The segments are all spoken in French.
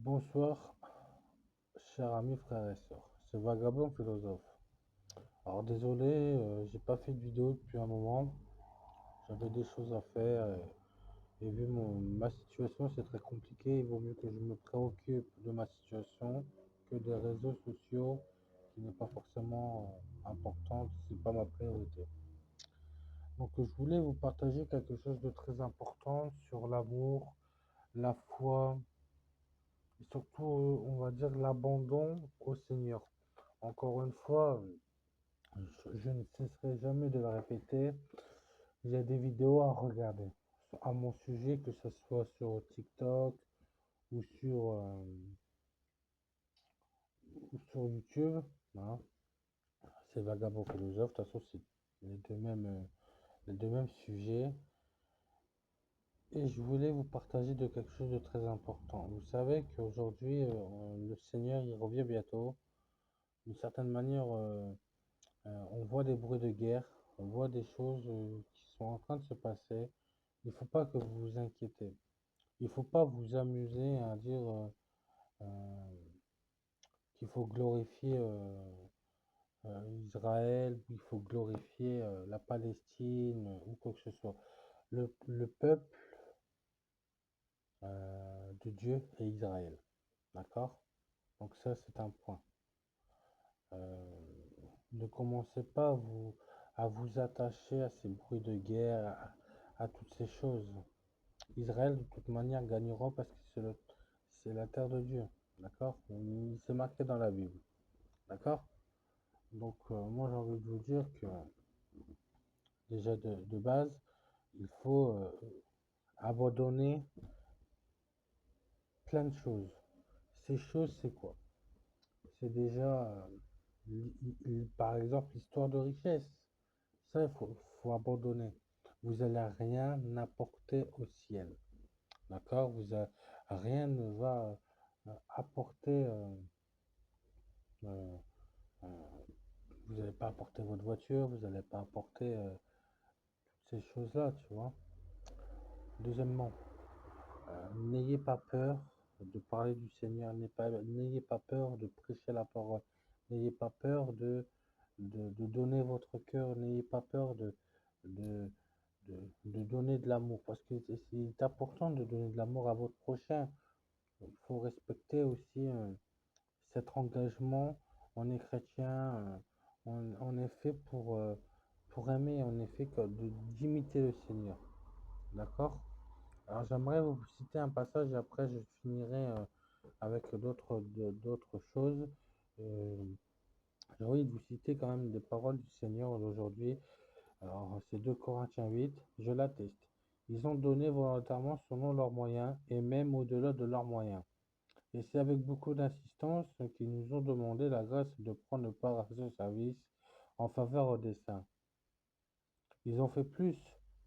Bonsoir, chers amis, frères et sœurs. C'est Vagabond Philosophe. Alors désolé, j'ai pas fait de vidéo depuis un moment. J'avais des choses à faire et vu ma situation, c'est très compliqué. Il vaut mieux que je me préoccupe de ma situation que des réseaux sociaux qui n'est pas forcément importante. C'est pas ma priorité. Donc je voulais vous partager quelque chose de très important sur l'amour, la foi et surtout, on va dire l'abandon au Seigneur. Encore une fois, je ne cesserai jamais de le répéter. Il y a des vidéos à regarder à mon sujet, que ce soit sur TikTok ou sur YouTube. Hein. C'est Vagabond Philosophe. De toute façon, c'est les deux mêmes sujets. Et je voulais vous partager de quelque chose de très important. Vous savez qu'aujourd'hui, le Seigneur, il revient bientôt. D'une certaine manière, on voit des bruits de guerre, on voit des choses qui sont en train de se passer. Il ne faut pas que vous vous inquiétez. Il ne faut pas vous amuser à dire euh, qu'il faut glorifier Israël, il faut glorifier la Palestine ou quoi que ce soit. Le peuple de Dieu est Israël. D'accord? Donc ça, c'est un point. Euh, ne commencez pas à vous attacher à ces bruits de guerre, à toutes ces choses. Israël, de toute manière, gagnera parce que c'est la terre de Dieu. D'accord? C'est marqué dans la Bible. D'accord? Donc, moi, j'ai envie de vous dire que, déjà de base, il faut abandonner plein de choses. Ces choses, c'est quoi? C'est déjà, par exemple, l'histoire de richesse. Ça, faut abandonner. Vous allez rien apporter au ciel. D'accord? Rien ne va apporter. Euh, euh, vous n'allez pas apporter votre voiture, vous n'allez pas apporter toutes ces choses-là, tu vois. Deuxièmement, n'ayez pas peur de parler du Seigneur, n'ayez pas peur de prêcher la parole, n'ayez pas peur de donner votre cœur, n'ayez pas peur de, de donner de l'amour, parce que c'est important de donner de l'amour à votre prochain. Il faut respecter aussi cet engagement. On est chrétien, on est fait pour aimer, on est fait d'imiter le Seigneur. D'accord? Alors j'aimerais vous citer un passage et après je finirai avec d'autres choses. Euh, j'ai envie de vous citer quand même des paroles du Seigneur d'aujourd'hui. Alors c'est 2 Corinthiens 8, je l'atteste. Ils ont donné volontairement selon leurs moyens et même au-delà de leurs moyens. Et c'est avec beaucoup d'insistance qu'ils nous ont demandé la grâce de prendre part à ce service en faveur des saints. Ils ont fait plus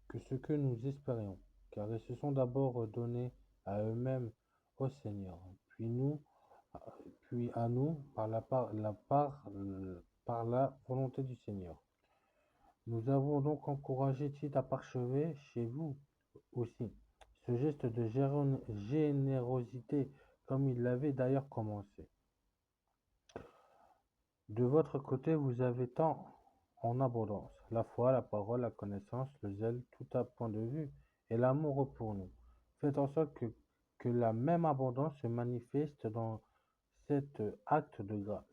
que ce que nous espérions, car ils se sont d'abord donnés à eux-mêmes au Seigneur, puis à nous par la volonté du Seigneur. Nous avons donc encouragé Tite à parchever chez vous aussi ce geste de générosité, comme il l'avait d'ailleurs commencé. De votre côté, vous avez tant en abondance, la foi, la parole, la connaissance, le zèle, tout à point de vue, et l'amour pour nous. Faites en sorte que la même abondance se manifeste dans cet acte de grâce.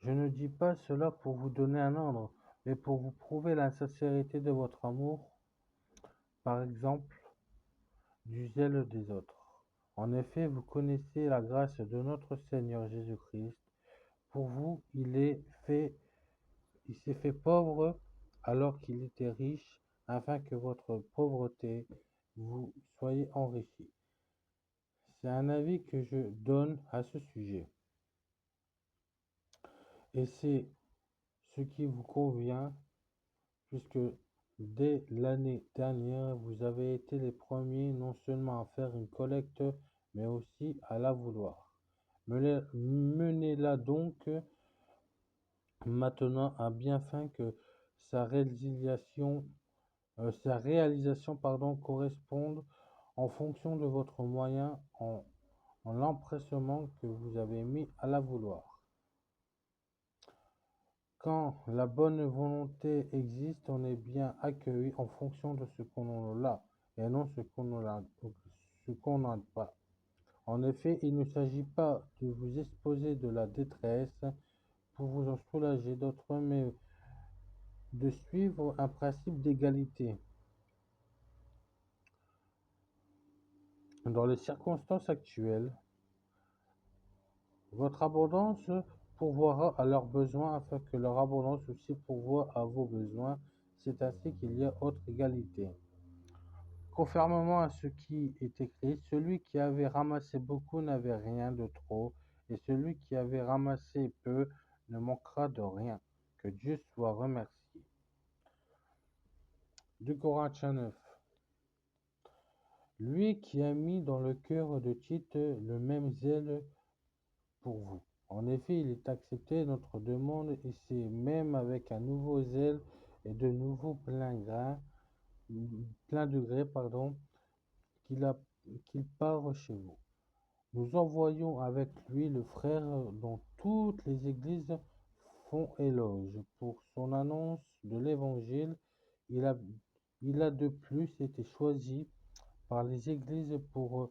Je ne dis pas cela pour vous donner un ordre, mais pour vous prouver la sincérité de votre amour, par exemple, du zèle des autres. En effet, vous connaissez la grâce de notre Seigneur Jésus-Christ. Pour vous, il s'est fait pauvre alors qu'il était riche, afin que votre pauvreté vous soyez enrichis. C'est un avis que je donne à ce sujet. Et c'est ce qui vous convient, puisque dès l'année dernière, vous avez été les premiers non seulement à faire une collecte, mais aussi à la vouloir. Menez-la donc maintenant à bien fin que sa réalisation corresponde en fonction de votre moyen en l'empressement que vous avez mis à la vouloir. Quand la bonne volonté existe, on est bien accueilli en fonction de ce qu'on a et non ce qu'on n'a pas. En effet, il ne s'agit pas de vous exposer de la détresse pour vous en soulager d'autres, mais de suivre un principe d'égalité. Dans les circonstances actuelles, votre abondance pourvoira à leurs besoins afin que leur abondance aussi pourvoie à vos besoins. C'est ainsi qu'il y a autre égalité. Conformément à ce qui est écrit, celui qui avait ramassé beaucoup n'avait rien de trop, et celui qui avait ramassé peu ne manquera de rien. Que Dieu soit remercié. 2 Corinthiens 9. Lui qui a mis dans le cœur de Tite le même zèle pour vous. En effet, il est accepté notre demande, et c'est même avec un nouveau zèle et de nouveaux plein degré, qu'il part chez vous. Nous envoyons avec lui le frère dont toutes les églises font éloge. Pour son annonce de l'évangile, il a de plus été choisi par les églises pour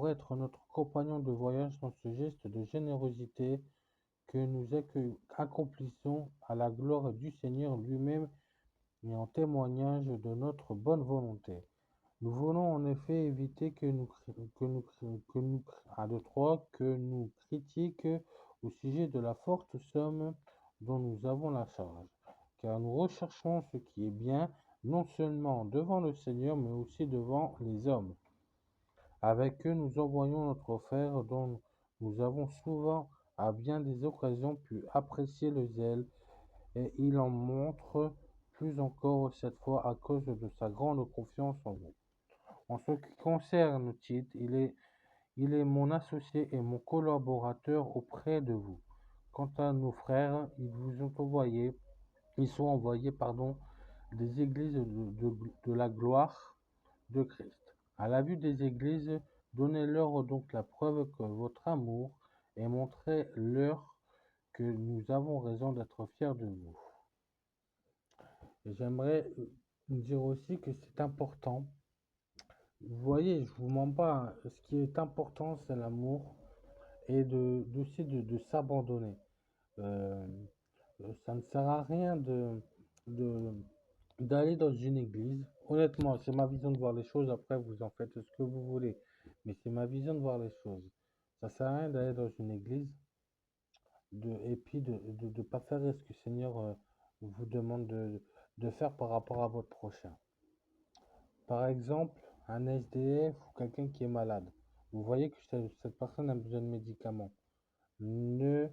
être notre compagnon de voyage dans ce geste de générosité que nous accomplissons à la gloire du Seigneur lui-même et en témoignage de notre bonne volonté. Nous voulons en effet éviter que nous critiques au sujet de la forte somme dont nous avons la charge, car nous recherchons ce qui est bien, non seulement devant le Seigneur, mais aussi devant les hommes. Avec eux, nous envoyons notre frère dont nous avons souvent, à bien des occasions, pu apprécier le zèle, et il en montre plus encore cette fois à cause de sa grande confiance en vous. En ce qui concerne Tite, il est mon associé et mon collaborateur auprès de vous. Quant à nos frères, ils sont envoyés, des églises de la gloire de Christ. À la vue des églises, donnez-leur donc la preuve que votre amour et montrez-leur que nous avons raison d'être fiers de vous. Et j'aimerais dire aussi que c'est important. Vous voyez, je vous mens pas, hein. Ce qui est important, c'est l'amour et aussi de s'abandonner. Euh, Ça ne sert à rien de- d'aller dans une église. Honnêtement, c'est ma vision de voir les choses. Après, vous en faites ce que vous voulez. Mais c'est ma vision de voir les choses. Ça sert à rien d'aller dans une église et puis de pas faire ce que le Seigneur vous demande de faire par rapport à votre prochain. Par exemple, un SDF ou quelqu'un qui est malade. Vous voyez que cette personne a besoin de médicaments. Ne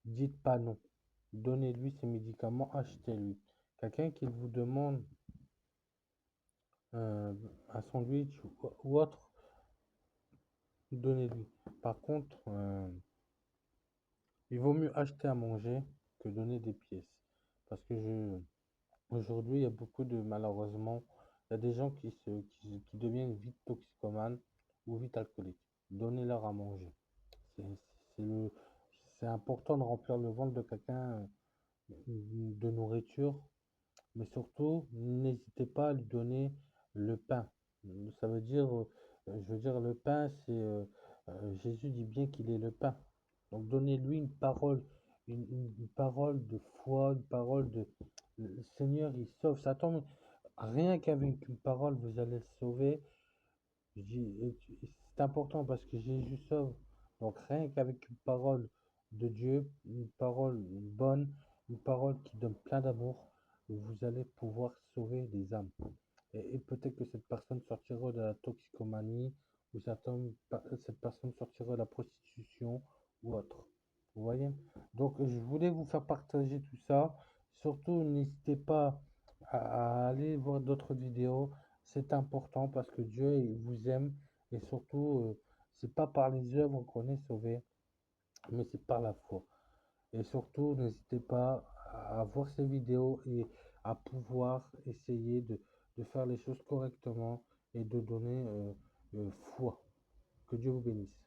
dites pas non. Donnez-lui ses médicaments, achetez-lui. Quelqu'un qui vous demande un sandwich ou autre, donnez-lui. Par contre, il vaut mieux acheter à manger que donner des pièces. Parce que aujourd'hui, il y a malheureusement, il y a des gens qui deviennent vite toxicomanes ou vite alcooliques. Donnez-leur à manger. C'est c'est le- c'est important de remplir le ventre de quelqu'un de nourriture, mais surtout, n'hésitez pas à lui donner le pain. Ça veut dire, je veux dire, le pain, Jésus dit bien qu'il est le pain. Donc donnez-lui une parole, une parole de foi, une parole de... Le Seigneur, il sauve. Ça tombe, rien qu'avec une parole, vous allez le sauver. C'est important parce que Jésus sauve. Donc rien qu'avec une parole de Dieu, une parole bonne, une parole qui donne plein d'amour, vous allez pouvoir sauver des âmes. Et peut-être que cette personne sortira de la toxicomanie, ou cette personne sortira de la prostitution ou autre. Vous voyez? Donc je voulais vous faire partager tout ça. Surtout, n'hésitez pas à aller voir d'autres vidéos. C'est important parce que Dieu il vous aime et surtout, c'est pas par les œuvres qu'on est sauvé, mais c'est par la foi. Et surtout, n'hésitez pas à voir ces vidéos et à pouvoir essayer de faire les choses correctement et de donner foi. Que Dieu vous bénisse.